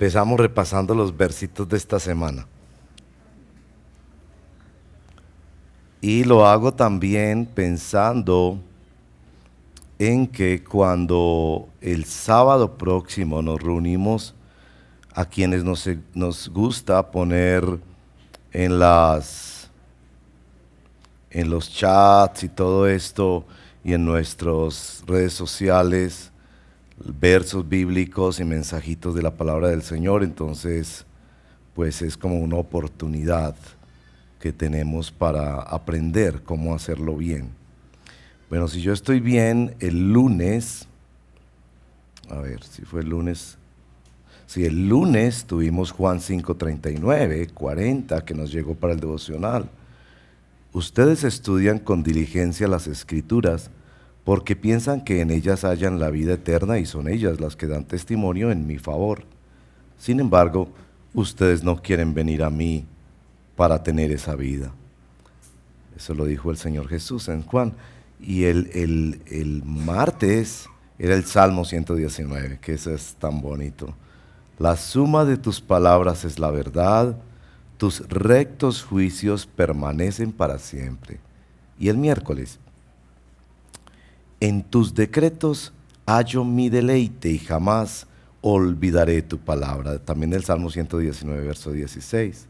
empezamos repasando los versitos de esta semana. Y lo hago también pensando en que cuando el sábado próximo nos reunimos, a quienes nos gusta poner en los chats y todo esto, y en nuestras redes sociales, versos bíblicos y mensajitos de la palabra del Señor. Entonces, pues es como una oportunidad que tenemos para aprender cómo hacerlo bien. Bueno, si yo estoy bien, el lunes, a ver si fue el lunes, sí, el lunes tuvimos Juan 5:39, 40, que nos llegó para el devocional. Ustedes estudian con diligencia las Escrituras porque piensan que en ellas hallan la vida eterna y son ellas las que dan testimonio en mi favor. Sin embargo, ustedes no quieren venir a mí para tener esa vida. Eso lo dijo el Señor Jesús en Juan. Y el martes era el Salmo 119, que eso es tan bonito. La suma de tus palabras es la verdad, tus rectos juicios permanecen para siempre. Y el miércoles, en tus decretos hallo mi deleite y jamás olvidaré tu palabra. También el Salmo 119, verso 16.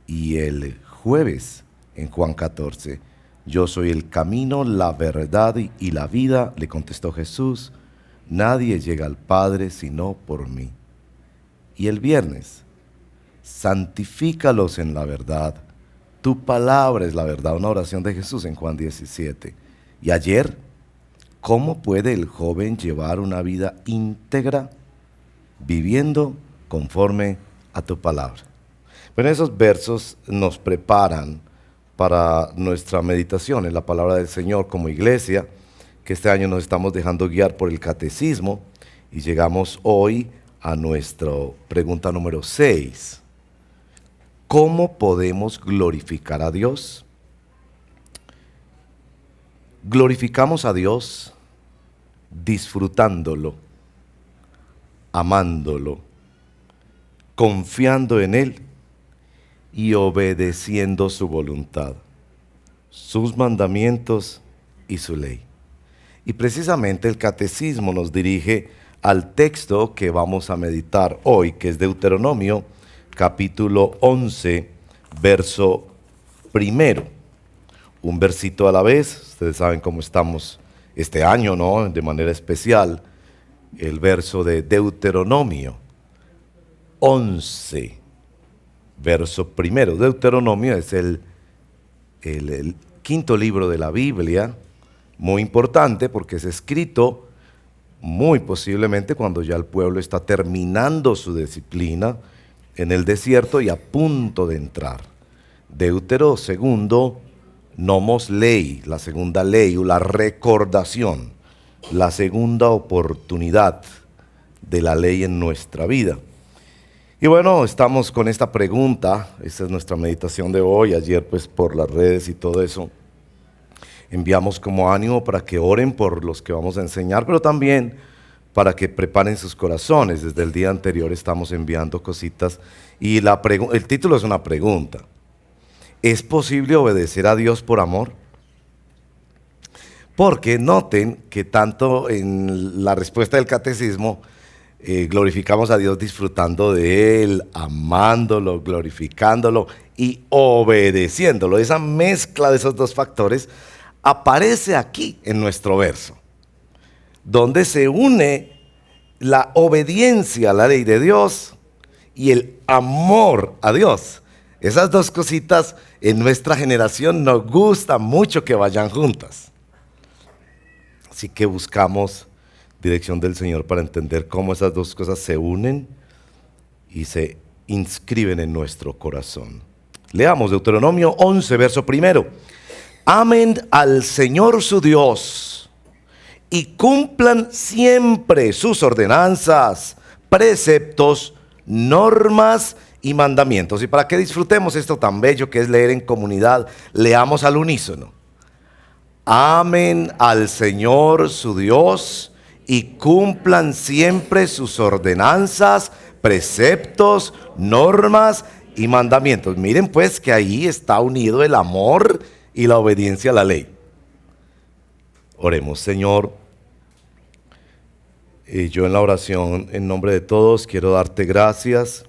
Y el jueves, en Juan 14, yo soy el camino, la verdad y la vida, le contestó Jesús. Nadie llega al Padre sino por mí. Y el viernes, santifícalos en la verdad. Tu palabra es la verdad, una oración de Jesús en Juan 17. Y ayer, ¿cómo puede el joven llevar una vida íntegra viviendo conforme a tu palabra? Bueno, esos versos nos preparan para nuestra meditación en la palabra del Señor como iglesia, que este año nos estamos dejando guiar por el catecismo y llegamos hoy a nuestra pregunta número 6. ¿Cómo podemos glorificar a Dios? Glorificamos a Dios disfrutándolo, amándolo, confiando en Él y obedeciendo su voluntad, sus mandamientos y su ley. Y precisamente el catecismo nos dirige al texto que vamos a meditar hoy, que es Deuteronomio, capítulo 11, verso 1. Un versito a la vez. Ustedes saben cómo estamos este año, ¿no? De manera especial, el verso de Deuteronomio 11, verso 1. Deuteronomio es el quinto libro de la Biblia, muy importante porque es escrito muy posiblemente cuando ya el pueblo está terminando su disciplina en el desierto y a punto de entrar. Deutero segundo, nomos ley, la segunda ley o la recordación, la segunda oportunidad de la ley en nuestra vida. Y bueno, estamos con esta pregunta, esta es nuestra meditación de hoy. Ayer pues por las redes y todo eso, enviamos como ánimo para que oren por los que vamos a enseñar, pero también para que preparen sus corazones. Desde el día anterior estamos enviando cositas y el título es una pregunta. ¿Es posible obedecer a Dios por amor? Porque noten que tanto en la respuesta del catecismo glorificamos a Dios disfrutando de Él, amándolo, glorificándolo y obedeciéndolo. Esa mezcla de esos dos factores aparece aquí en nuestro verso, donde se une la obediencia a la ley de Dios y el amor a Dios. Esas dos cositas en nuestra generación nos gusta mucho que vayan juntas. Así que buscamos dirección del Señor para entender cómo esas dos cosas se unen y se inscriben en nuestro corazón. Leamos Deuteronomio 11, verso 1. Amen al Señor su Dios y cumplan siempre sus ordenanzas, preceptos, normas y mandamientos. Y para que disfrutemos esto tan bello que es leer en comunidad, leamos al unísono. Amen al Señor su Dios y cumplan siempre sus ordenanzas, preceptos, normas y mandamientos. Miren pues que ahí está unido el amor y la obediencia a la ley. Oremos. Señor, yo en la oración, en nombre de todos, quiero darte gracias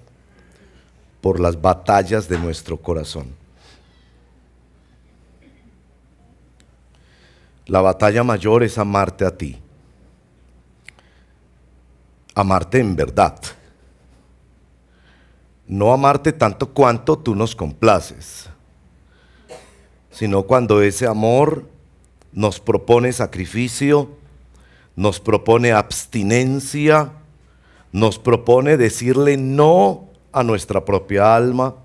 por las batallas de nuestro corazón. La batalla mayor es amarte a ti, amarte en verdad, no amarte tanto cuanto tú nos complaces, sino cuando ese amor nos propone sacrificio, nos propone abstinencia, nos propone decirle no a nuestra propia alma.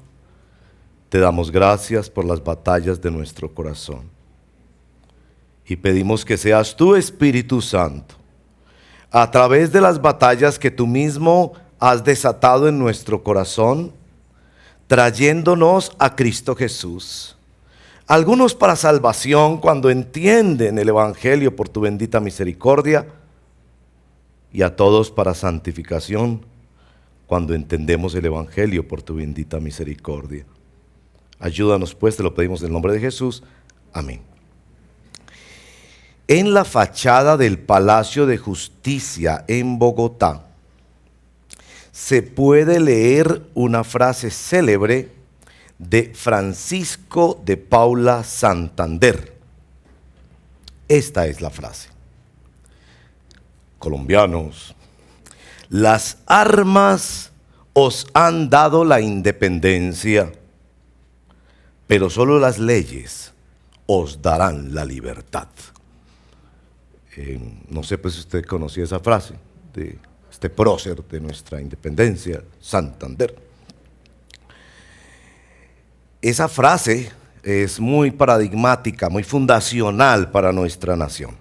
Te damos gracias por las batallas de nuestro corazón y pedimos que seas tú, Espíritu Santo, a través de las batallas que tú mismo has desatado en nuestro corazón, trayéndonos a Cristo Jesús. Algunos para salvación cuando entienden el Evangelio por tu bendita misericordia, y a todos para santificación cuando entendemos el Evangelio por tu bendita misericordia. Ayúdanos pues, te lo pedimos en el nombre de Jesús. Amén. En la fachada del Palacio de Justicia en Bogotá se puede leer una frase célebre de Francisco de Paula Santander. Esta es la frase: colombianos, las armas os han dado la independencia, pero solo las leyes os darán la libertad. No sé pues si usted conocía esa frase de este prócer de nuestra independencia, Santander. Esa frase es muy paradigmática, muy fundacional para nuestra nación.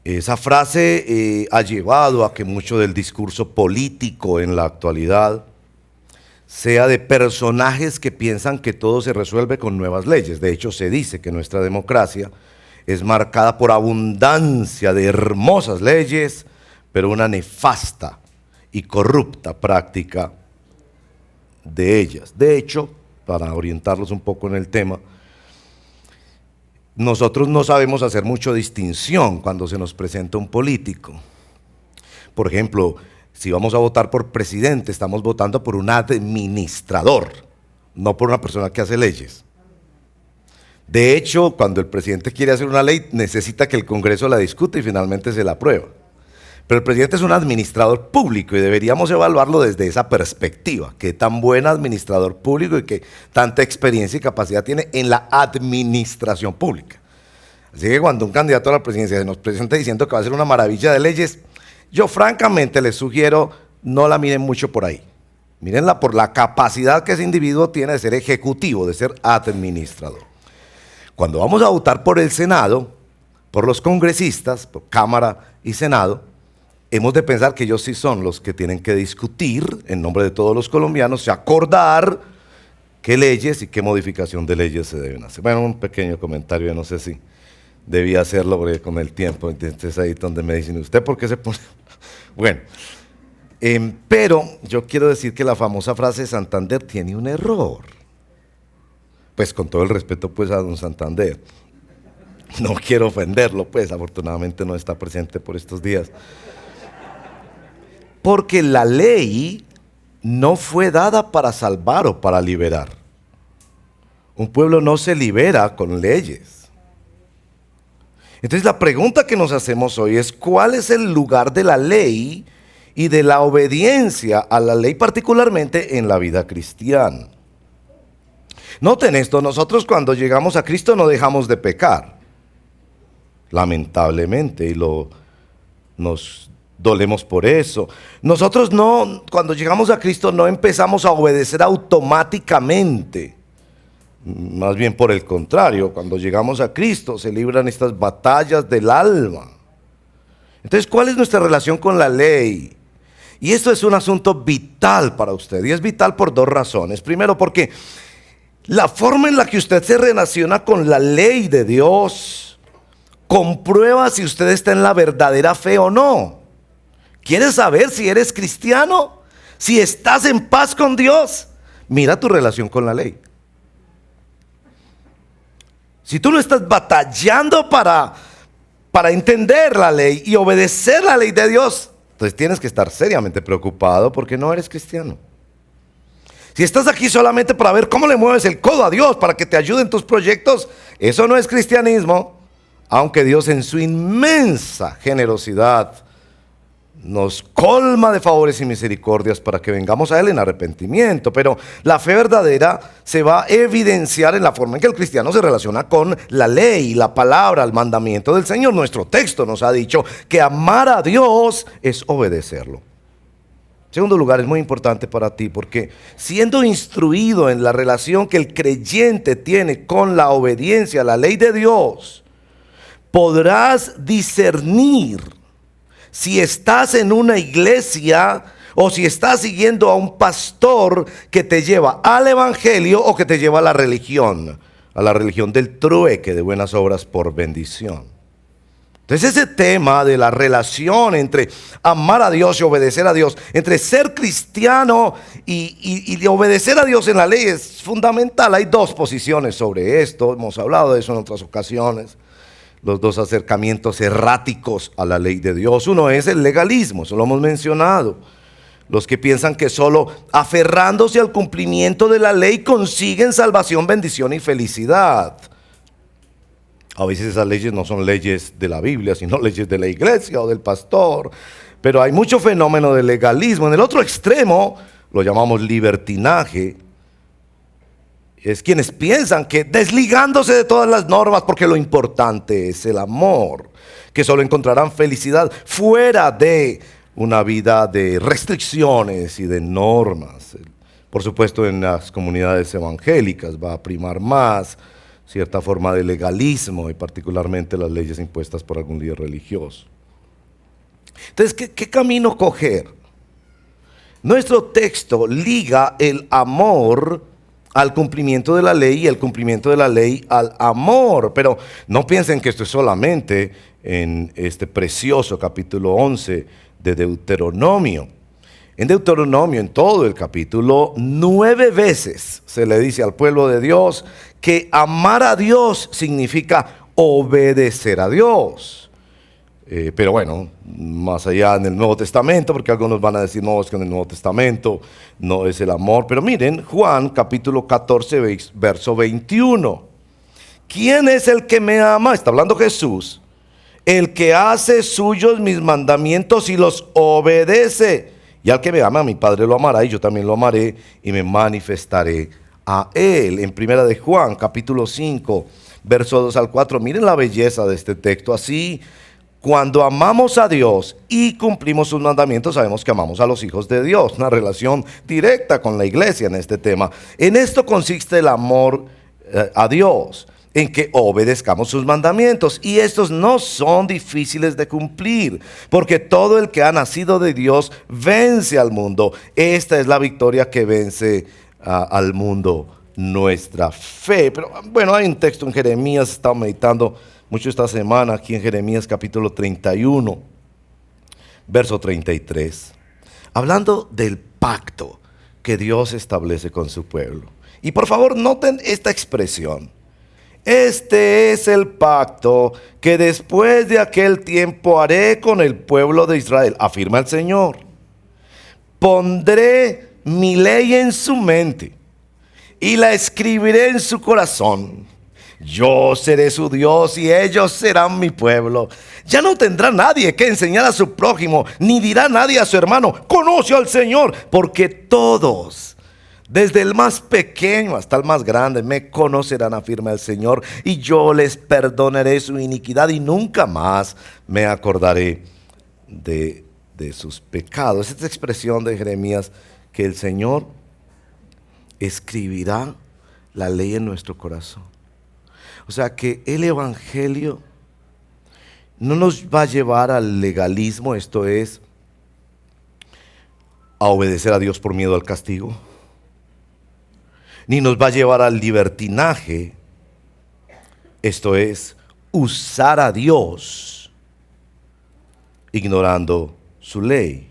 Esa frase ha llevado a que mucho del discurso político en la actualidad sea de personajes que piensan que todo se resuelve con nuevas leyes. De hecho, se dice que nuestra democracia es marcada por abundancia de hermosas leyes, pero una nefasta y corrupta práctica de ellas. De hecho, para orientarlos un poco en el tema, nosotros no sabemos hacer mucha distinción cuando se nos presenta un político. Por ejemplo, si vamos a votar por presidente, estamos votando por un administrador, no por una persona que hace leyes. De hecho, cuando el presidente quiere hacer una ley, necesita que el Congreso la discute y finalmente se la aprueba. Pero el presidente es un administrador público y deberíamos evaluarlo desde esa perspectiva. Qué tan buen administrador público y qué tanta experiencia y capacidad tiene en la administración pública. Así que cuando un candidato a la presidencia se nos presenta diciendo que va a ser una maravilla de leyes, yo francamente les sugiero no la miren mucho por ahí. Mírenla por la capacidad que ese individuo tiene de ser ejecutivo, de ser administrador. Cuando vamos a votar por el Senado, por los congresistas, por Cámara y Senado, hemos de pensar que ellos sí son los que tienen que discutir en nombre de todos los colombianos y acordar qué leyes y qué modificación de leyes se deben hacer. Bueno, un pequeño comentario, no sé si debía hacerlo porque con el tiempo, entonces ahí donde me dicen, ¿usted por qué se pone? Bueno, pero yo quiero decir que la famosa frase de Santander tiene un error. Pues con todo el respeto pues a don Santander. No quiero ofenderlo, pues afortunadamente no está presente por estos días. Porque la ley no fue dada para salvar o para liberar. Un pueblo no se libera con leyes. Entonces la pregunta que nos hacemos hoy es: ¿cuál es el lugar de la ley y de la obediencia a la ley, particularmente en la vida cristiana? Noten esto, nosotros cuando llegamos a Cristo no dejamos de pecar, lamentablemente, y nos dolemos por eso. Nosotros no, cuando llegamos a Cristo no empezamos a obedecer automáticamente, más bien por el contrario, cuando llegamos a Cristo se libran estas batallas del alma. Entonces, ¿cuál es nuestra relación con la ley? Y esto es un asunto vital para usted, y es vital por dos razones. Primero, porque la forma en la que usted se relaciona con la ley de Dios comprueba si usted está en la verdadera fe o no. ¿Quieres saber si eres cristiano? Si estás en paz con Dios, mira tu relación con la ley. Si tú no estás batallando para entender la ley y obedecer la ley de Dios, entonces tienes que estar seriamente preocupado porque no eres cristiano. Si estás aquí solamente para ver cómo le mueves el codo a Dios para que te ayude en tus proyectos, eso no es cristianismo, aunque Dios en su inmensa generosidad nos colma de favores y misericordias para que vengamos a Él en arrepentimiento. Pero la fe verdadera se va a evidenciar en la forma en que el cristiano se relaciona con la ley, la palabra, el mandamiento del Señor. Nuestro texto nos ha dicho que amar a Dios es obedecerlo. En segundo lugar, es muy importante para ti porque siendo instruido en la relación que el creyente tiene con la obediencia a la ley de Dios, podrás discernir si estás en una iglesia o si estás siguiendo a un pastor que te lleva al evangelio o que te lleva a la religión del trueque de buenas obras por bendición. Entonces ese tema de la relación entre amar a Dios y obedecer a Dios, entre ser cristiano y obedecer a Dios en la ley es fundamental. Hay dos posiciones sobre esto, hemos hablado de eso en otras ocasiones. Los dos acercamientos erráticos a la ley de Dios. Uno es el legalismo, eso lo hemos mencionado. Los que piensan que solo aferrándose al cumplimiento de la ley consiguen salvación, bendición y felicidad. A veces esas leyes no son leyes de la Biblia, sino leyes de la iglesia o del pastor. Pero hay mucho fenómeno de legalismo. En el otro extremo lo llamamos libertinaje. Es quienes piensan que desligándose de todas las normas, porque lo importante es el amor, que solo encontrarán felicidad fuera de una vida de restricciones y de normas. Por supuesto, en las comunidades evangélicas va a primar más cierta forma de legalismo y particularmente las leyes impuestas por algún líder religioso. Entonces, ¿qué camino coger? Nuestro texto liga el amor al cumplimiento de la ley y el cumplimiento de la ley al amor. Pero no piensen que esto es solamente en este precioso capítulo 11 de Deuteronomio. En Deuteronomio, en todo el capítulo, 9 veces se le dice al pueblo de Dios que amar a Dios significa obedecer a Dios. Pero bueno, más allá en el Nuevo Testamento, porque algunos van a decir, no, es que en el Nuevo Testamento no es el amor. Pero miren, Juan capítulo 14, verso 21. ¿Quién es el que me ama? Está hablando Jesús. El que hace suyos mis mandamientos y los obedece. Y al que me ama, mi Padre lo amará y yo también lo amaré y me manifestaré a él. En primera de Juan capítulo 5, verso 2 al 4. Miren la belleza de este texto. Así, cuando amamos a Dios y cumplimos sus mandamientos, sabemos que amamos a los hijos de Dios. Una relación directa con la iglesia en este tema. En esto consiste el amor a Dios, en que obedezcamos sus mandamientos. Y estos no son difíciles de cumplir, porque todo el que ha nacido de Dios vence al mundo. Esta es la victoria que vence al mundo, nuestra fe. Pero bueno, hay un texto en Jeremías, he estado meditando mucho esta semana aquí en Jeremías capítulo 31, verso 33, hablando del pacto que Dios establece con su pueblo. Y por favor noten esta expresión: este es el pacto que después de aquel tiempo haré con el pueblo de Israel, afirma el Señor. Pondré mi ley en su mente y la escribiré en su corazón. Yo seré su Dios y ellos serán mi pueblo. Ya no tendrá nadie que enseñar a su prójimo, ni dirá nadie a su hermano, conoce al Señor, porque todos, desde el más pequeño hasta el más grande, me conocerán, afirma el Señor, y yo les perdonaré su iniquidad y nunca más me acordaré de sus pecados. Esta expresión de Jeremías, que el Señor escribirá la ley en nuestro corazón. O sea que el evangelio no nos va a llevar al legalismo, esto es, a obedecer a Dios por miedo al castigo, ni nos va a llevar al libertinaje, esto es, usar a Dios ignorando su ley.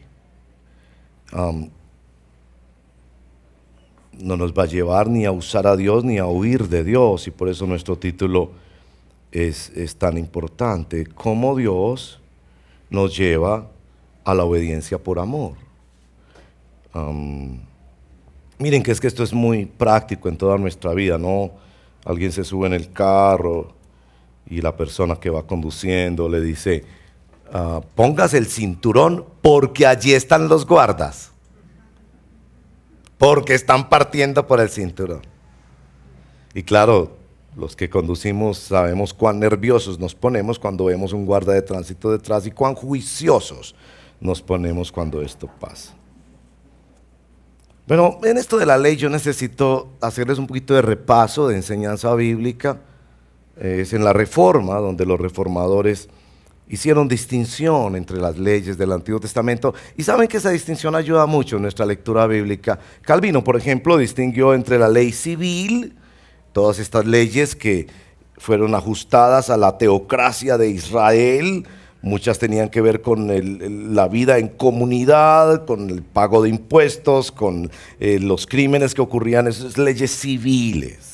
No nos va a llevar ni a usar a Dios ni a huir de Dios, y por eso nuestro título es tan importante. Cómo Dios nos lleva a la obediencia por amor. Miren que esto es muy práctico en toda nuestra vida, ¿no? Alguien se sube en el carro y la persona que va conduciendo le dice, póngase el cinturón porque allí están los guardas, porque están partiendo por el cinturón. Y claro, los que conducimos sabemos cuán nerviosos nos ponemos cuando vemos un guarda de tránsito detrás y cuán juiciosos nos ponemos cuando esto pasa. Pero en esto de la ley yo necesito hacerles un poquito de repaso de enseñanza bíblica. Es en la Reforma donde los reformadores hicieron distinción entre las leyes del Antiguo Testamento, y saben que esa distinción ayuda mucho en nuestra lectura bíblica. Calvino, por ejemplo, distinguió entre la ley civil, todas estas leyes que fueron ajustadas a la teocracia de Israel. Muchas tenían que ver con la vida en comunidad, con el pago de impuestos, con los crímenes que ocurrían, esas leyes civiles.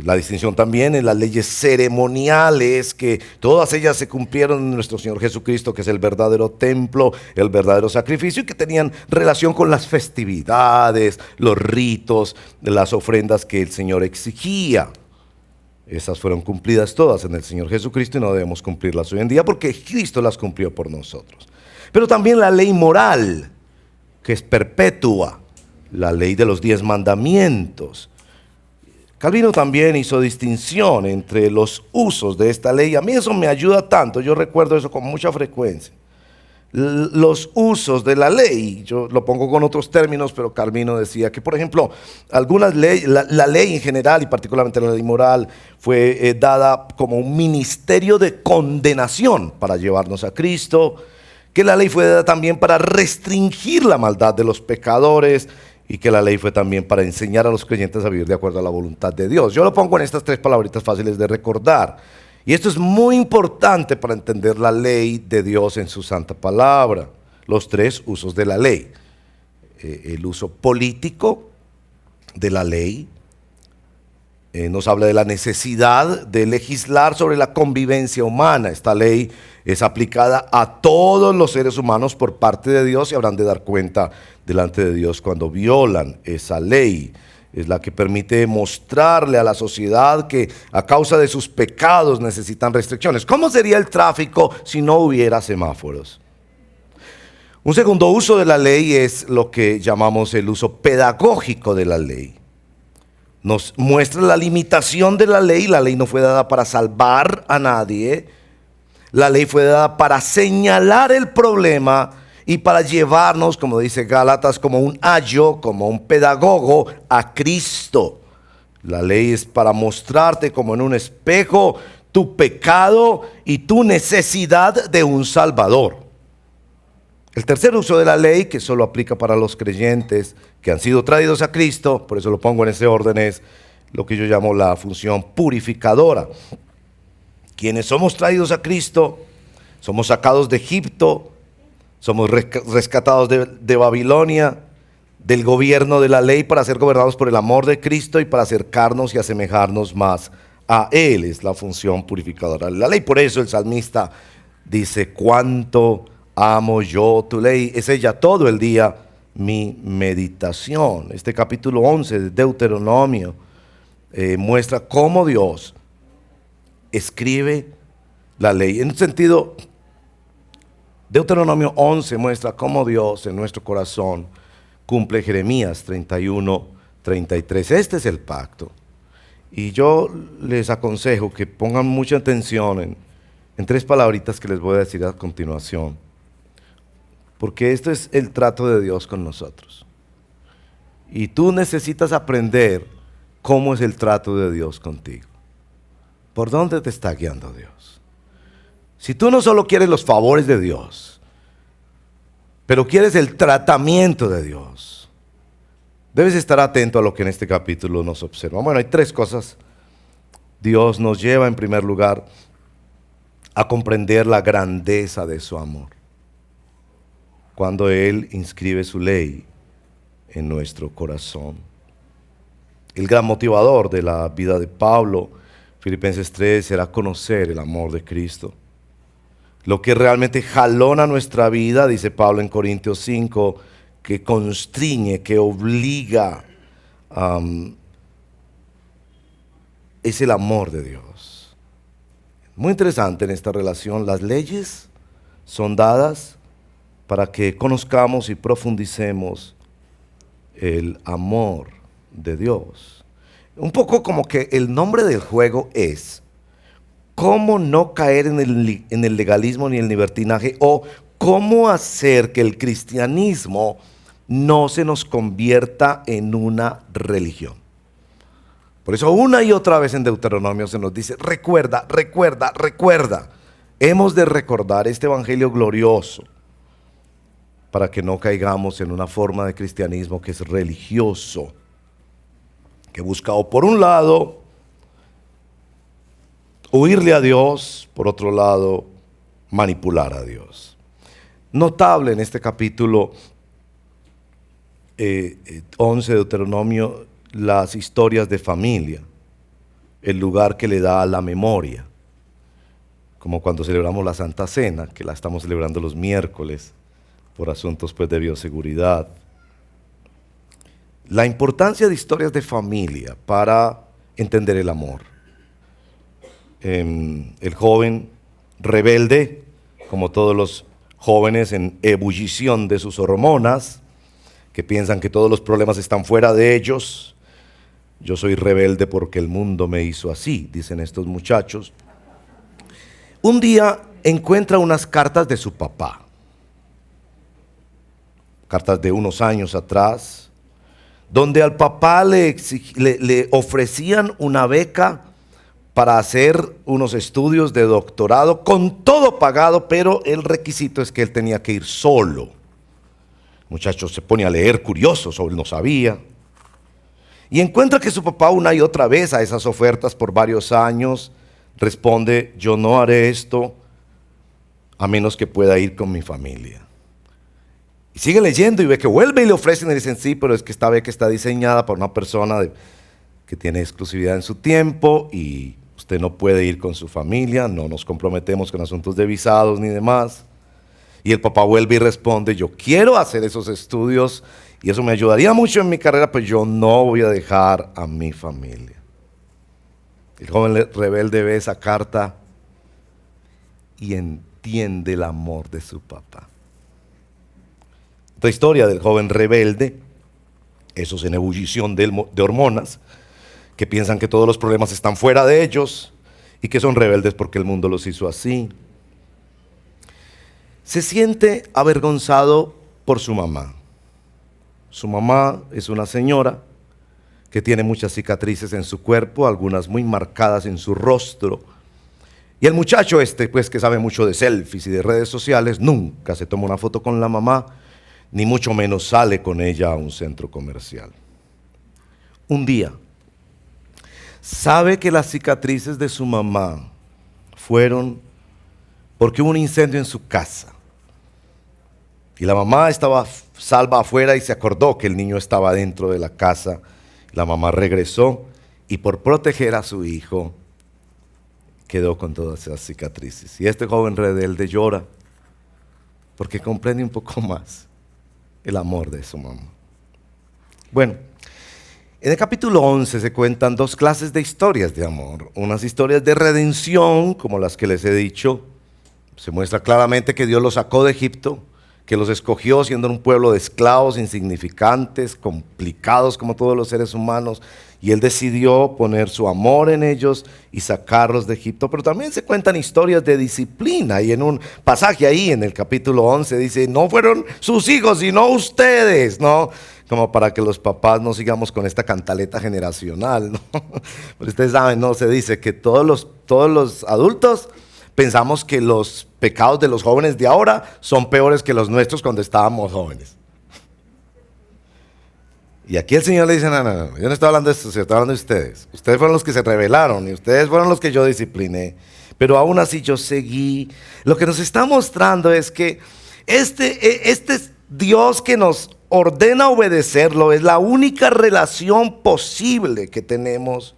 La distinción también en las leyes ceremoniales, que todas ellas se cumplieron en nuestro Señor Jesucristo, que es el verdadero templo, el verdadero sacrificio, y que tenían relación con las festividades, los ritos, las ofrendas que el Señor exigía. Esas fueron cumplidas todas en el Señor Jesucristo y no debemos cumplirlas hoy en día porque Cristo las cumplió por nosotros. Pero también la ley moral, que es perpetua, la ley de los 10 mandamientos. Calvino también hizo distinción entre los usos de esta ley. A mí eso me ayuda tanto, yo recuerdo eso con mucha frecuencia. Los usos de la ley, yo lo pongo con otros términos, pero Calvino decía que, por ejemplo, algunas leyes, la ley en general y particularmente la ley moral fue dada como un ministerio de condenación para llevarnos a Cristo, que la ley fue dada también para restringir la maldad de los pecadores, y que la ley fue también para enseñar a los creyentes a vivir de acuerdo a la voluntad de Dios. Yo lo pongo en estas 3 palabritas fáciles de recordar. Y esto es muy importante para entender la ley de Dios en su santa palabra. Los 3 usos de la ley. El uso político de la ley. Nos habla de la necesidad de legislar sobre la convivencia humana. Esta ley es aplicada a todos los seres humanos por parte de Dios y habrán de dar cuenta delante de Dios cuando violan esa ley. Es la que permite mostrarle a la sociedad que a causa de sus pecados necesitan restricciones. ¿Cómo sería el tráfico si no hubiera semáforos? Un segundo uso de la ley es lo que llamamos el uso pedagógico de la ley. Nos muestra la limitación de la ley. La ley no fue dada para salvar a nadie. La ley fue dada para señalar el problema y para llevarnos, como dice Gálatas, como un ayo, como un pedagogo, a Cristo. La ley es para mostrarte como en un espejo tu pecado y tu necesidad de un Salvador. El tercer uso de la ley, que solo aplica para los creyentes que han sido traídos a Cristo, por eso lo pongo en ese orden, es lo que yo llamo la función purificadora. Quienes somos traídos a Cristo, somos sacados de Egipto, somos rescatados de Babilonia, del gobierno de la ley, para ser gobernados por el amor de Cristo y para acercarnos y asemejarnos más a Él. Es la función purificadora de la ley. Por eso el salmista dice: cuánto amo yo tu ley, es ella todo el día mi meditación. Este capítulo 11 de Deuteronomio muestra cómo Dios escribe la ley. En un sentido, Deuteronomio 11 muestra cómo Dios en nuestro corazón cumple Jeremías 31:33. Este es el pacto. Y yo les aconsejo que pongan mucha atención en 3 palabritas que les voy a decir a continuación. Porque esto es el trato de Dios con nosotros. Y tú necesitas aprender cómo es el trato de Dios contigo. ¿Por dónde te está guiando Dios? Si tú no solo quieres los favores de Dios, pero quieres el tratamiento de Dios, debes estar atento a lo que en este capítulo nos observa. Bueno, hay 3 cosas Dios nos lleva en primer lugar a comprender la grandeza de su amor, cuando Él inscribe su ley en nuestro corazón. El gran motivador de la vida de Pablo, Filipenses 3, será conocer el amor de Cristo. Lo que realmente jalona nuestra vida, dice Pablo en Corintios 5, que constriñe, que obliga, es el amor de Dios. Muy interesante en esta relación, las leyes son dadas para que conozcamos y profundicemos el amor de Dios. Un poco como que el nombre del juego es cómo no caer en el legalismo ni el libertinaje, o cómo hacer que el cristianismo no se nos convierta en una religión. Por eso una y otra vez en Deuteronomio se nos dice, recuerda, recuerda, recuerda. Hemos de recordar este evangelio glorioso para que no caigamos en una forma de cristianismo que es religioso, que busca o por un lado huirle a Dios, por otro lado manipular a Dios. Notable en este capítulo 11 de Deuteronomio las historias de familia, el lugar que le da a la memoria, como cuando celebramos la Santa Cena, que la estamos celebrando los miércoles por asuntos pues de bioseguridad. La importancia de historias de familia para entender el amor. El joven rebelde, como todos los jóvenes en ebullición de sus hormonas, que piensan que todos los problemas están fuera de ellos. Yo soy rebelde porque el mundo me hizo así, dicen estos muchachos. Un día encuentra unas cartas de su papá, cartas de unos años atrás, donde al papá le ofrecían una beca para hacer unos estudios de doctorado con todo pagado, pero el requisito es que él tenía que ir solo. El muchacho se pone a leer curioso, él no sabía, y encuentra que su papá una y otra vez a esas ofertas por varios años responde, yo no haré esto a menos que pueda ir con mi familia. Y sigue leyendo y ve que vuelve y le ofrecen y le dicen, sí, pero es que esta beca está diseñada para una persona que tiene exclusividad en su tiempo y usted no puede ir con su familia, no nos comprometemos con asuntos de visados ni demás. Y el papá vuelve y responde, yo quiero hacer esos estudios y eso me ayudaría mucho en mi carrera, pero yo no voy a dejar a mi familia. El joven rebelde ve esa carta y entiende el amor de su papá. Esta historia del joven rebelde, esos en ebullición de hormonas, que piensan que todos los problemas están fuera de ellos y que son rebeldes porque el mundo los hizo así. Se siente avergonzado por su mamá. Su mamá es una señora que tiene muchas cicatrices en su cuerpo, algunas muy marcadas en su rostro. Y el muchacho pues que sabe mucho de selfies y de redes sociales, nunca se toma una foto con la mamá, ni mucho menos sale con ella a un centro comercial. Un día, sabe que las cicatrices de su mamá fueron porque hubo un incendio en su casa. Y la mamá estaba salva afuera y se acordó que el niño estaba dentro de la casa. La mamá regresó y por proteger a su hijo quedó con todas esas cicatrices. Y este joven rebelde llora porque comprende un poco más el amor de su mamá. Bueno, en el capítulo 11 se cuentan dos clases de historias de amor. Unas historias de redención, como las que les he dicho. Se muestra claramente que Dios los sacó de Egipto, que los escogió siendo un pueblo de esclavos insignificantes, complicados como todos los seres humanos, y Él decidió poner su amor en ellos y sacarlos de Egipto. Pero también se cuentan historias de disciplina, y en un pasaje ahí en el capítulo 11 dice, no fueron sus hijos, sino ustedes, ¿no? Como para que los papás no sigamos con esta cantaleta generacional, ¿no? Pero ustedes saben, ¿no? Se dice que todos los adultos pensamos que los pecados de los jóvenes de ahora son peores que los nuestros cuando estábamos jóvenes. Y aquí el Señor le dice, no, no, no, yo no estoy hablando de esto, yo estoy hablando de ustedes. Ustedes fueron los que se rebelaron y ustedes fueron los que yo discipliné. Pero aún así yo seguí. Lo que nos está mostrando es que este Dios que nos ordena obedecerlo es la única relación posible que tenemos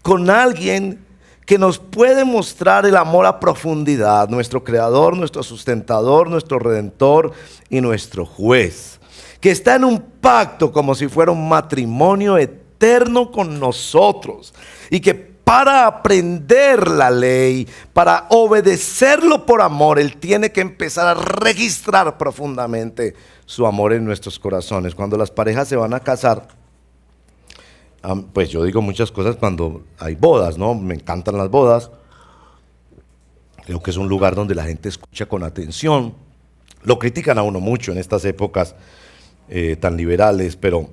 con alguien que nos puede mostrar el amor a profundidad, nuestro creador, nuestro sustentador, nuestro redentor y nuestro juez, que está en un pacto como si fuera un matrimonio eterno con nosotros y que para aprender la ley, para obedecerlo por amor, Él tiene que empezar a registrar profundamente su amor en nuestros corazones. Cuando las parejas se van a casar, pues yo digo muchas cosas cuando hay bodas, ¿no? Me encantan las bodas. Creo que es un lugar donde la gente escucha con atención. Lo critican a uno mucho en estas épocas tan liberales, pero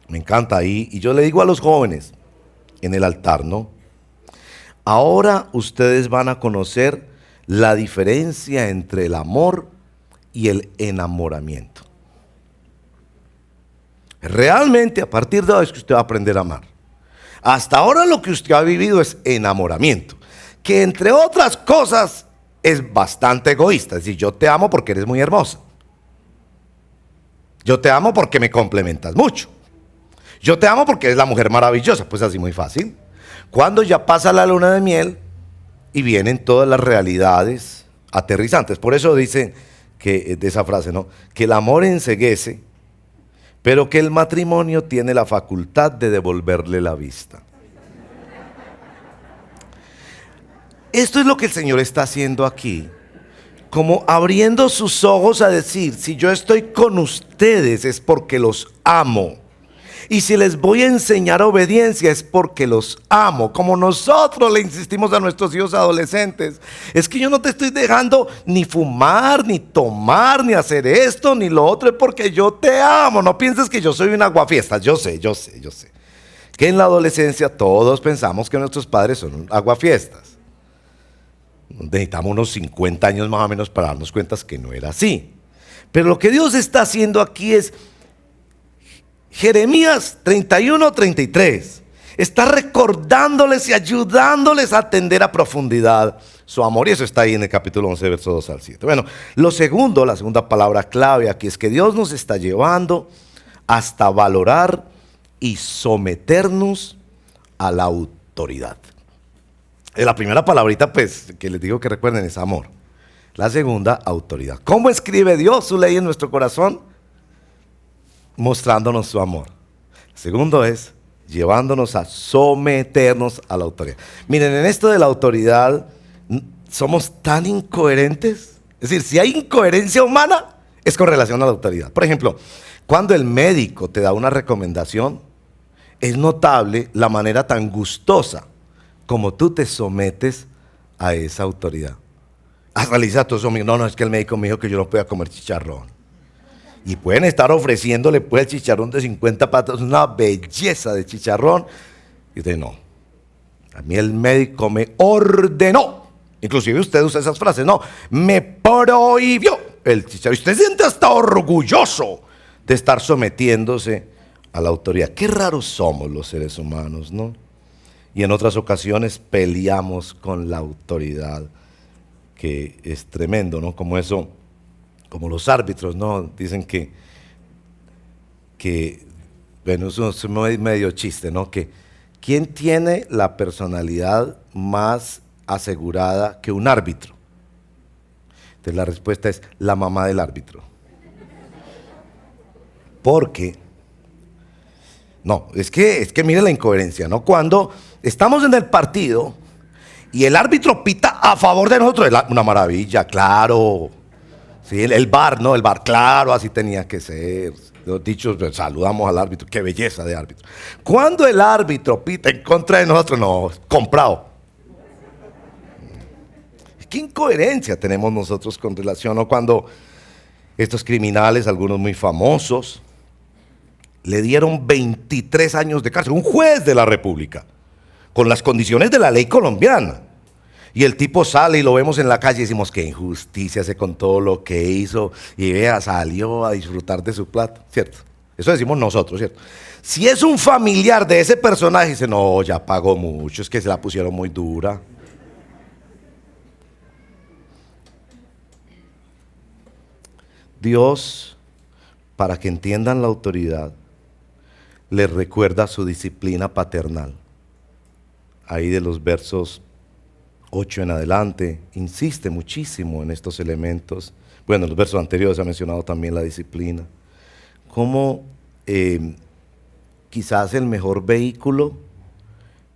me encanta ahí. Y yo le digo a los jóvenes en el altar, ¿no? Ahora ustedes van a conocer la diferencia entre el amor y el enamoramiento. Realmente a partir de hoy es que usted va a aprender a amar. Hasta ahora lo que usted ha vivido es enamoramiento, que entre otras cosas es bastante egoísta. Es decir, yo te amo porque eres muy hermosa. Yo te amo porque me complementas mucho. Yo te amo porque eres la mujer maravillosa. Pues así muy fácil. Cuando ya pasa la luna de miel y vienen todas las realidades aterrizantes. Por eso dicen que de esa frase, ¿no? Que el amor enceguece, pero que el matrimonio tiene la facultad de devolverle la vista. Esto es lo que el Señor está haciendo aquí, como abriendo sus ojos a decir, si yo estoy con ustedes es porque los amo. Y si les voy a enseñar obediencia es porque los amo. Como nosotros le insistimos a nuestros hijos adolescentes, es que yo no te estoy dejando ni fumar, ni tomar, ni hacer esto, ni lo otro, es porque yo te amo. No pienses que yo soy un aguafiestas. Yo sé. Que en la adolescencia todos pensamos que nuestros padres son aguafiestas. Necesitamos unos 50 años más o menos para darnos cuenta que no era así. Pero lo que Dios está haciendo aquí es Jeremías 31-33. Está recordándoles y ayudándoles a atender a profundidad su amor. Y eso está ahí en el capítulo 11, verso 2 al 7. Bueno, la segunda palabra clave aquí es que Dios nos está llevando hasta valorar y someternos a la autoridad. La primera palabrita, pues, que les digo que recuerden es amor. La segunda, autoridad. ¿Cómo escribe Dios su ley en nuestro corazón? Mostrándonos su amor. Segundo es llevándonos a someternos a la autoridad. Miren, en esto de la autoridad somos tan incoherentes. Es decir, si hay incoherencia humana es con relación a la autoridad. Por ejemplo, cuando el médico te da una recomendación, es notable la manera tan gustosa como tú te sometes a esa autoridad. Realiza todo eso. No, es que el médico me dijo que yo no podía comer chicharrón. Y pueden estar ofreciéndole pues el chicharrón de 50 patas, una belleza de chicharrón. Y usted no. A mí el médico me ordenó. Inclusive usted usa esas frases, no. Me prohibió el chicharrón. Y usted se siente hasta orgulloso de estar sometiéndose a la autoridad. Qué raros somos los seres humanos, ¿no? Y en otras ocasiones peleamos con la autoridad, que es tremendo, ¿no? Como eso, como los árbitros, ¿no? Dicen que bueno, eso es medio chiste, ¿no? Que ¿quién tiene la personalidad más asegurada que un árbitro? Entonces la respuesta es la mamá del árbitro. Porque, no, es que mire la incoherencia, ¿no? Cuando estamos en el partido y el árbitro pita a favor de nosotros, es una maravilla, claro. Sí, el VAR, ¿no? El VAR, claro, así tenía que ser. Los dichos, saludamos al árbitro, qué belleza de árbitro. Cuando el árbitro pita en contra de nosotros, no, comprado. ¿Qué incoherencia tenemos nosotros con relación, ¿no? Cuando estos criminales, algunos muy famosos, le dieron 23 años de cárcel, un juez de la República, con las condiciones de la ley colombiana. Y el tipo sale y lo vemos en la calle y decimos, qué injusticia hace con todo lo que hizo. Y vea, salió a disfrutar de su plata, ¿cierto? Eso decimos nosotros, ¿cierto? Si es un familiar de ese personaje, dice, no, ya pagó mucho, es que se la pusieron muy dura. Dios, para que entiendan la autoridad, les recuerda su disciplina paternal. Ahí de los versos 8 en adelante, insiste muchísimo en estos elementos. Bueno, en los versos anteriores se ha mencionado también la disciplina. Como quizás el mejor vehículo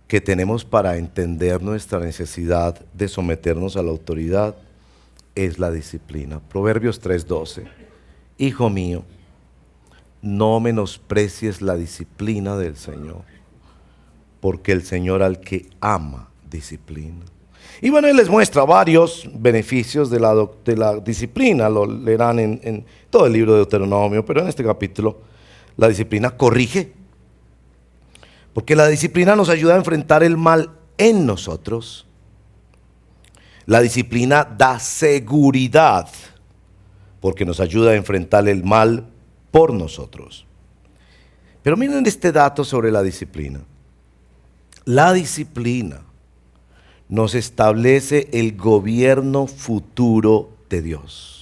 que tenemos para entender nuestra necesidad de someternos a la autoridad es la disciplina. Proverbios 3:12. Hijo mío, no menosprecies la disciplina del Señor, porque el Señor al que ama disciplina. Y bueno, Él les muestra varios beneficios de la disciplina, lo leerán en todo el libro de Deuteronomio, pero en este capítulo la disciplina corrige, porque la disciplina nos ayuda a enfrentar el mal en nosotros. La disciplina da seguridad, porque nos ayuda a enfrentar el mal por nosotros. Pero miren este dato sobre la disciplina. La disciplina nos establece el gobierno futuro de Dios.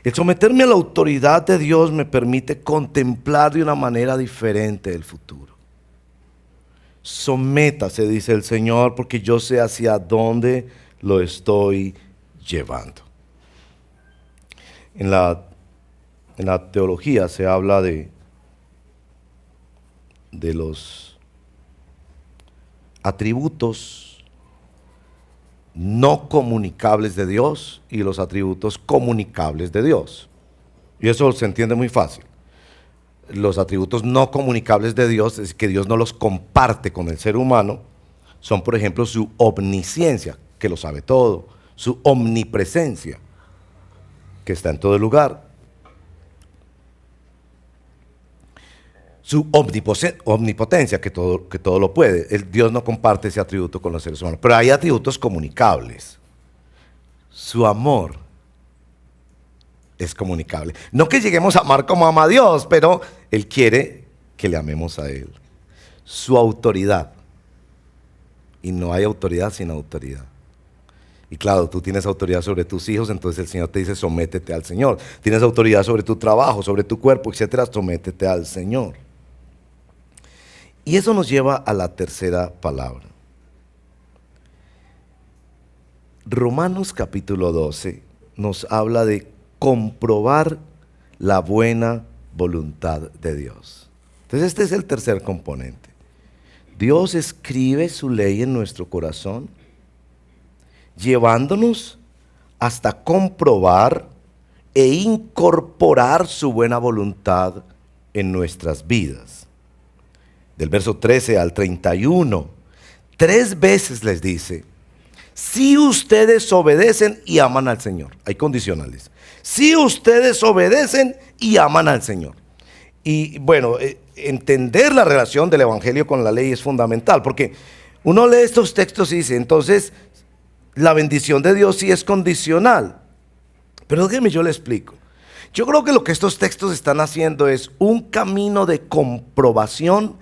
El someterme a la autoridad de Dios me permite contemplar de una manera diferente el futuro. Sométase, dice el Señor, porque yo sé hacia dónde lo estoy llevando. En la teología se habla de los atributos no comunicables de Dios y los atributos comunicables de Dios. Y eso se entiende muy fácil. Los atributos no comunicables de Dios, es que Dios no los comparte con el ser humano, son por ejemplo su omnisciencia, que lo sabe todo, su omnipresencia, que está en todo lugar, su omnipotencia, que todo lo puede. Dios no comparte ese atributo con los seres humanos, pero hay atributos comunicables. Su amor es comunicable. No que lleguemos a amar como ama a Dios, pero Él quiere que le amemos a Él. Su autoridad, y no hay autoridad sin autoridad. Y claro, tú tienes autoridad sobre tus hijos, entonces el Señor te dice, sométete al Señor. Tienes autoridad sobre tu trabajo, sobre tu cuerpo, etcétera, sométete al Señor. Y eso nos lleva a la tercera palabra. Romanos capítulo 12 nos habla de comprobar la buena voluntad de Dios. Entonces este es el tercer componente. Dios escribe su ley en nuestro corazón, llevándonos hasta comprobar e incorporar su buena voluntad en nuestras vidas. Del verso 13 al 31, 3 veces les dice, si ustedes obedecen y aman al Señor. Hay condicionales. Si ustedes obedecen y aman al Señor. Y bueno, entender la relación del Evangelio con la ley es fundamental, porque uno lee estos textos y dice, entonces, la bendición de Dios sí es condicional. Pero déjeme, yo le explico. Yo creo que lo que estos textos están haciendo es un camino de comprobación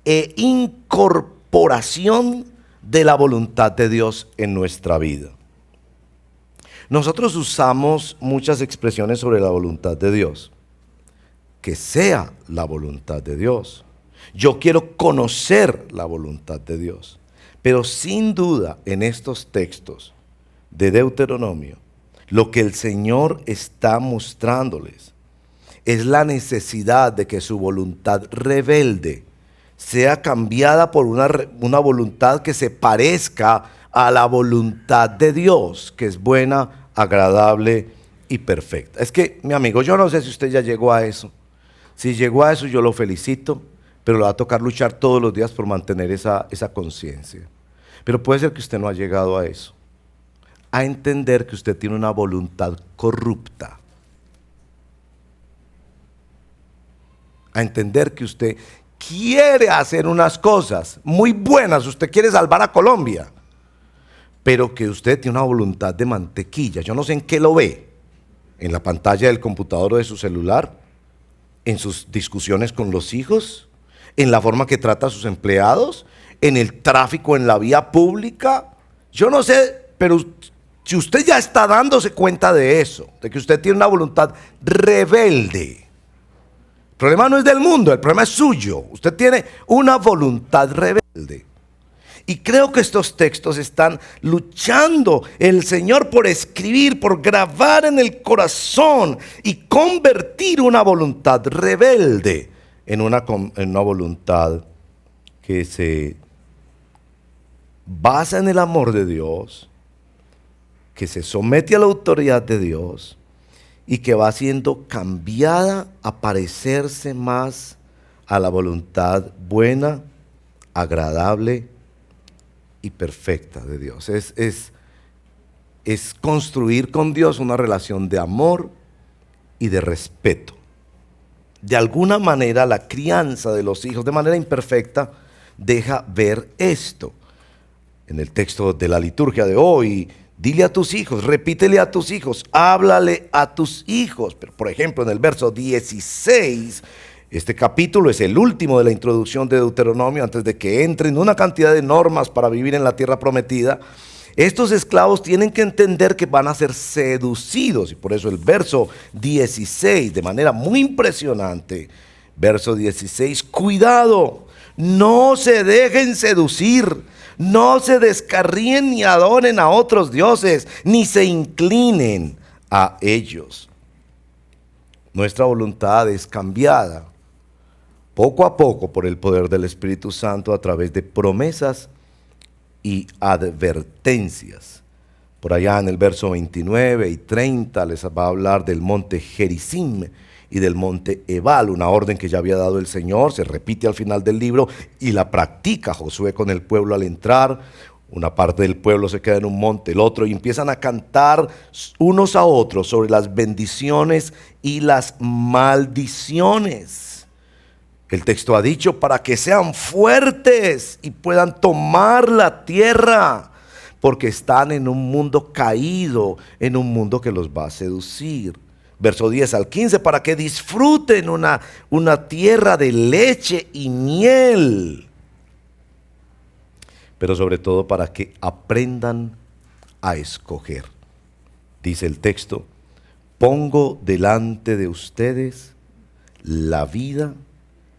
e incorporación de la voluntad de Dios en nuestra vida. Nosotros usamos muchas expresiones sobre la voluntad de Dios. Que sea la voluntad de Dios. Yo quiero conocer la voluntad de Dios. Pero sin duda en estos textos de Deuteronomio, lo que el Señor está mostrándoles es la necesidad de que su voluntad rebelde sea cambiada por una voluntad que se parezca a la voluntad de Dios, que es buena, agradable y perfecta. Es que, mi amigo, yo no sé si usted ya llegó a eso. Si llegó a eso, yo lo felicito, pero le va a tocar luchar todos los días por mantener esa conciencia. Pero puede ser que usted no ha llegado a eso, a entender que usted tiene una voluntad corrupta, a entender que usted quiere hacer unas cosas muy buenas, usted quiere salvar a Colombia, pero que usted tiene una voluntad de mantequilla. Yo no sé en qué lo ve, en la pantalla del computador o de su celular, en sus discusiones con los hijos, en la forma que trata a sus empleados, en el tráfico en la vía pública. Yo no sé, pero si usted ya está dándose cuenta de eso, de que usted tiene una voluntad rebelde, el problema no es del mundo, el problema es suyo. Usted tiene una voluntad rebelde. Y creo que estos textos están luchando el Señor por escribir, por grabar en el corazón y convertir una voluntad rebelde en una voluntad que se basa en el amor de Dios, que se somete a la autoridad de Dios y que va siendo cambiada a parecerse más a la voluntad buena, agradable y perfecta de Dios. Es construir con Dios una relación de amor y de respeto. De alguna manera la crianza de los hijos de manera imperfecta deja ver esto. En el texto de la liturgia de hoy, dile a tus hijos, repítele a tus hijos, háblale a tus hijos. Pero, por ejemplo, en el verso 16, este capítulo es el último de la introducción de Deuteronomio antes de que entren una cantidad de normas para vivir en la tierra prometida. Estos esclavos tienen que entender que van a ser seducidos, y por eso el verso 16, de manera muy impresionante, verso 16, cuidado, no se dejen seducir, no se descarríen ni adoren a otros dioses, ni se inclinen a ellos. Nuestra voluntad es cambiada poco a poco por el poder del Espíritu Santo a través de promesas y advertencias. Por allá en el verso 29 y 30 les va a hablar del monte Gerizim y del monte Ebal, una orden que ya había dado el Señor, se repite al final del libro y la practica Josué con el pueblo al entrar. Una parte del pueblo se queda en un monte, el otro, y empiezan a cantar unos a otros sobre las bendiciones y las maldiciones. El texto ha dicho, para que sean fuertes y puedan tomar la tierra, porque están en un mundo caído, en un mundo que los va a seducir. Verso 10 al 15, para que disfruten una tierra de leche y miel, pero sobre todo para que aprendan a escoger. Dice el texto, pongo delante de ustedes la vida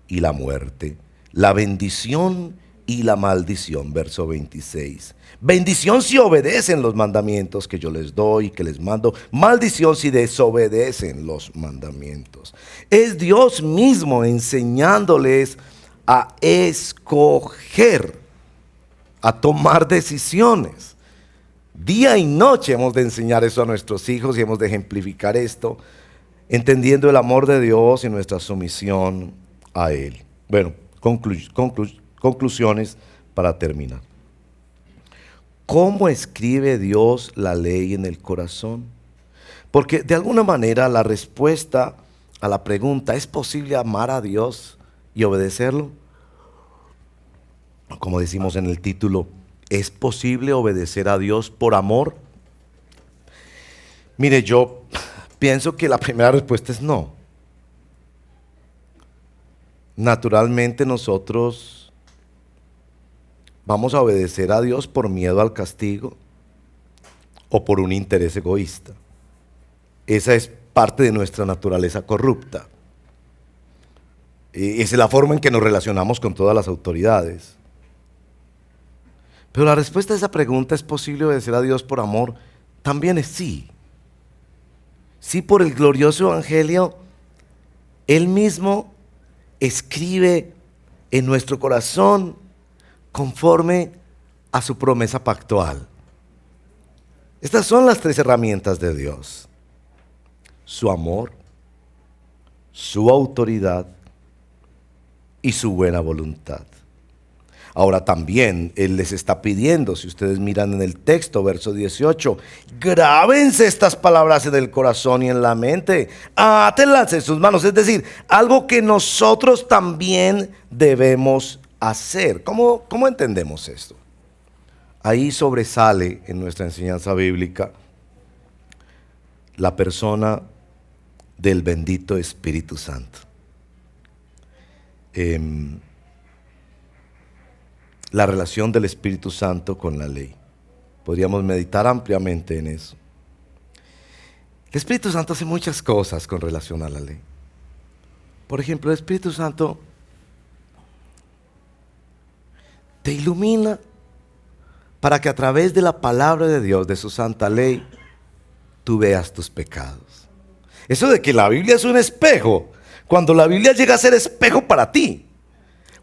y la muerte, la bendición y la maldición. Verso 26. Bendición si obedecen los mandamientos que yo les doy, que les mando. Maldición si desobedecen los mandamientos. Es Dios mismo enseñándoles a escoger, a tomar decisiones. Día y noche hemos de enseñar eso a nuestros hijos y hemos de ejemplificar esto, entendiendo el amor de Dios y nuestra sumisión a Él. Bueno, conclusiones para terminar. ¿Cómo escribe Dios la ley en el corazón? Porque de alguna manera la respuesta a la pregunta, ¿es posible amar a Dios y obedecerlo? Como decimos en el título, ¿es posible obedecer a Dios por amor? Mire, yo pienso que la primera respuesta es no. Naturalmente nosotros vamos a obedecer a Dios por miedo al castigo o por un interés egoísta. Esa es parte de nuestra naturaleza corrupta. Esa es la forma en que nos relacionamos con todas las autoridades. Pero la respuesta a esa pregunta, ¿es posible obedecer a Dios por amor? También es sí. Sí, por el glorioso evangelio, Él mismo escribe en nuestro corazón conforme a su promesa pactual. Estas son las tres herramientas de Dios: su amor, su autoridad y su buena voluntad. Ahora también Él les está pidiendo, si ustedes miran en el texto, verso 18, grábense estas palabras en el corazón y en la mente, átenlas en sus manos, es decir, algo que nosotros también debemos hacer. ¿Cómo entendemos esto? Ahí sobresale en nuestra enseñanza bíblica la persona del bendito Espíritu Santo. la relación del Espíritu Santo con la ley. Podríamos meditar ampliamente en eso. El Espíritu Santo hace muchas cosas con relación a la ley. Por ejemplo, el Espíritu Santo te ilumina para que a través de la palabra de Dios, de su santa ley, tú veas tus pecados. Eso de que la Biblia es un espejo, cuando la Biblia llega a ser espejo para ti,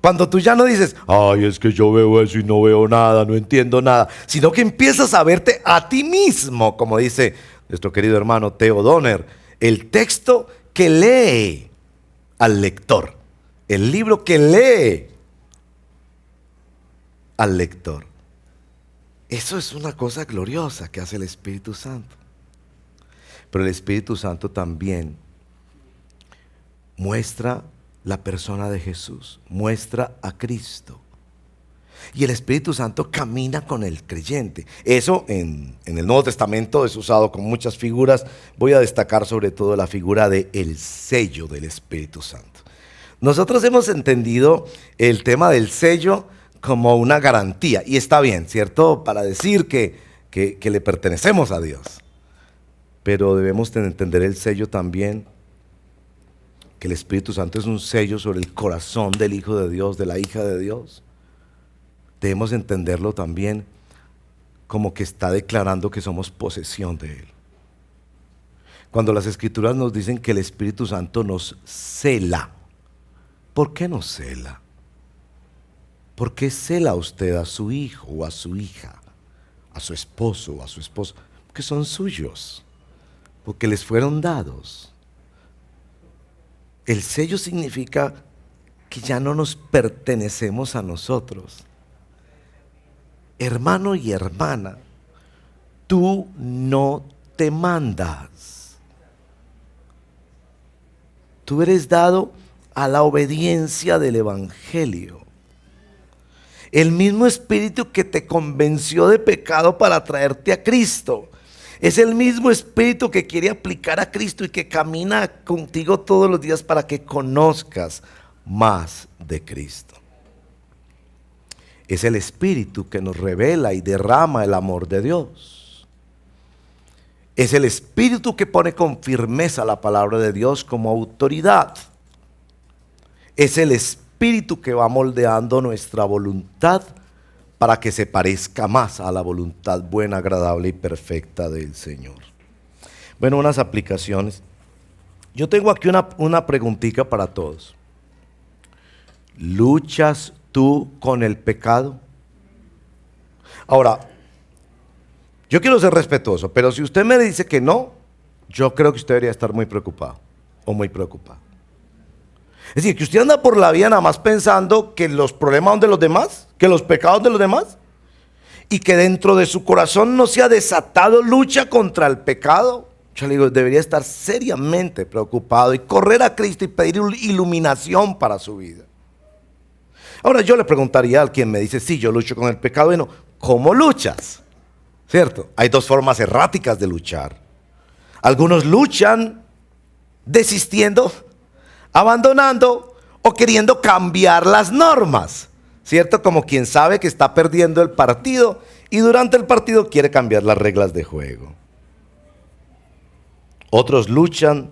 cuando tú ya no dices, ay, es que yo veo eso y no veo nada, no entiendo nada, sino que empiezas a verte a ti mismo, como dice nuestro querido hermano Theo Donner, el texto que lee al lector, el libro que lee al lector. Eso es una cosa gloriosa que hace el Espíritu Santo. Pero el Espíritu Santo también muestra la persona de Jesús, muestra a Cristo. Y el Espíritu Santo camina con el creyente. Eso en el Nuevo Testamento es usado con muchas figuras. Voy a destacar sobre todo la figura del sello del Espíritu Santo. Nosotros hemos entendido el tema del sello como una garantía. Y está bien, ¿cierto? Para decir que le pertenecemos a Dios. Pero debemos entender el sello también, que el Espíritu Santo es un sello sobre el corazón del Hijo de Dios, de la hija de Dios. Debemos entenderlo también como que está declarando que somos posesión de Él. Cuando las Escrituras nos dicen que el Espíritu Santo nos cela, ¿por qué nos cela? ¿Por qué cela usted a su hijo o a su hija, a su esposo o a su esposa? Porque son suyos, porque les fueron dados. El sello significa que ya no nos pertenecemos a nosotros. Hermano y hermana, tú no te mandas. Tú eres dado a la obediencia del Evangelio. El mismo Espíritu que te convenció de pecado para traerte a Cristo es el mismo Espíritu que quiere aplicar a Cristo y que camina contigo todos los días para que conozcas más de Cristo. Es el Espíritu que nos revela y derrama el amor de Dios. Es el Espíritu que pone con firmeza la palabra de Dios como autoridad. Es el Espíritu que va moldeando nuestra voluntad para que se parezca más a la voluntad buena, agradable y perfecta del Señor. Bueno, unas aplicaciones. Yo tengo aquí una preguntita para todos. ¿Luchas tú con el pecado? Ahora, yo quiero ser respetuoso, pero si usted me dice que no, yo creo que usted debería estar muy preocupado o muy preocupado. Es decir, que usted anda por la vida nada más pensando que los problemas son de los demás, que los pecados de los demás, y que dentro de su corazón no se ha desatado lucha contra el pecado. Yo le digo, debería estar seriamente preocupado y correr a Cristo y pedir iluminación para su vida. Ahora yo le preguntaría a quien me dice, sí, yo lucho con el pecado. Bueno, ¿cómo luchas? ¿Cierto? Hay dos formas erráticas de luchar. Algunos luchan desistiendo, abandonando o queriendo cambiar las normas, ¿cierto? Como quien sabe que está perdiendo el partido y durante el partido quiere cambiar las reglas de juego. Otros luchan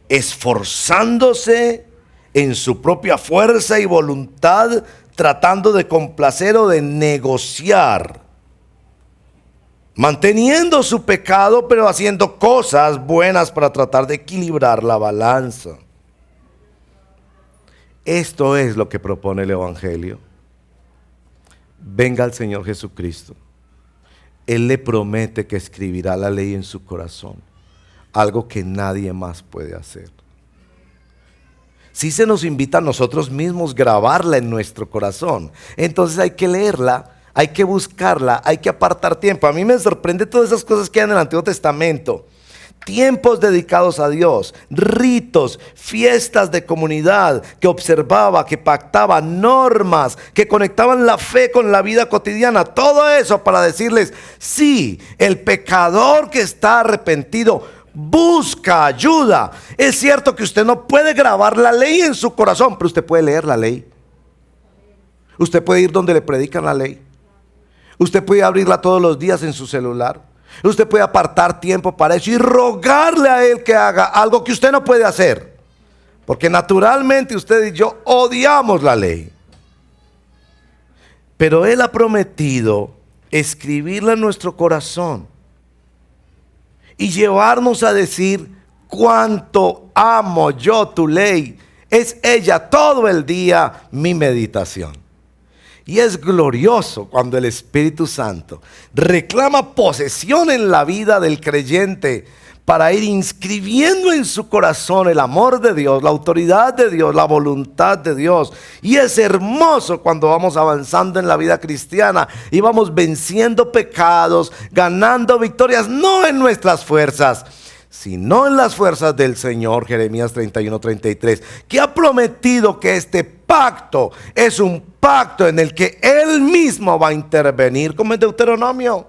esforzándose en su propia fuerza y voluntad, tratando de complacer o de negociar, manteniendo su pecado pero haciendo cosas buenas para tratar de equilibrar la balanza. Esto es lo que propone el Evangelio. Venga al Señor Jesucristo. Él le promete que escribirá la ley en su corazón, algo que nadie más puede hacer. Si se nos invita a nosotros mismos grabarla en nuestro corazón, entonces hay que leerla, hay que buscarla, hay que apartar tiempo. A mí me sorprende todas esas cosas que hay en el Antiguo Testamento. Tiempos dedicados a Dios, ritos, fiestas de comunidad que observaba, que pactaba, normas que conectaban la fe con la vida cotidiana. Todo eso para decirles, sí, el pecador que está arrepentido busca ayuda. Es cierto que usted no puede grabar la ley en su corazón, pero usted puede leer la ley. Usted puede ir donde le predican la ley. Usted puede abrirla todos los días en su celular. Usted puede apartar tiempo para eso y rogarle a Él que haga algo que usted no puede hacer. Porque naturalmente usted y yo odiamos la ley. Pero Él ha prometido escribirla en nuestro corazón y llevarnos a decir: cuánto amo yo tu ley. Es ella todo el día mi meditación. Y es glorioso cuando el Espíritu Santo reclama posesión en la vida del creyente para ir inscribiendo en su corazón el amor de Dios, la autoridad de Dios, la voluntad de Dios. Y es hermoso cuando vamos avanzando en la vida cristiana y vamos venciendo pecados, ganando victorias, no en nuestras fuerzas, sino en las fuerzas del Señor. Jeremías 31:33, que ha prometido que este pacto es un pacto en el que Él mismo va a intervenir, como en Deuteronomio,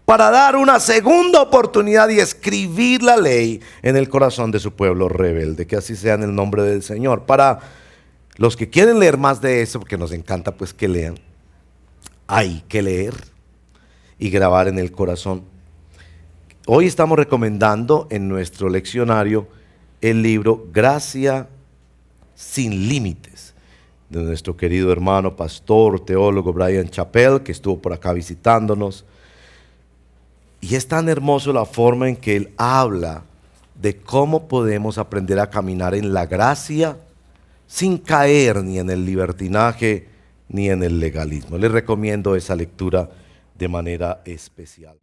para dar una segunda oportunidad y escribir la ley en el corazón de su pueblo rebelde. Que así sea en el nombre del Señor. Para los que quieren leer más de eso, porque nos encanta pues que lean, hay que leer y grabar en el corazón. Hoy estamos recomendando en nuestro leccionario el libro Gracia sin Límites, de nuestro querido hermano, pastor, teólogo Bryan Chapell, que estuvo por acá visitándonos. Y es tan hermoso la forma en que él habla de cómo podemos aprender a caminar en la gracia sin caer ni en el libertinaje ni en el legalismo. Les recomiendo esa lectura de manera especial.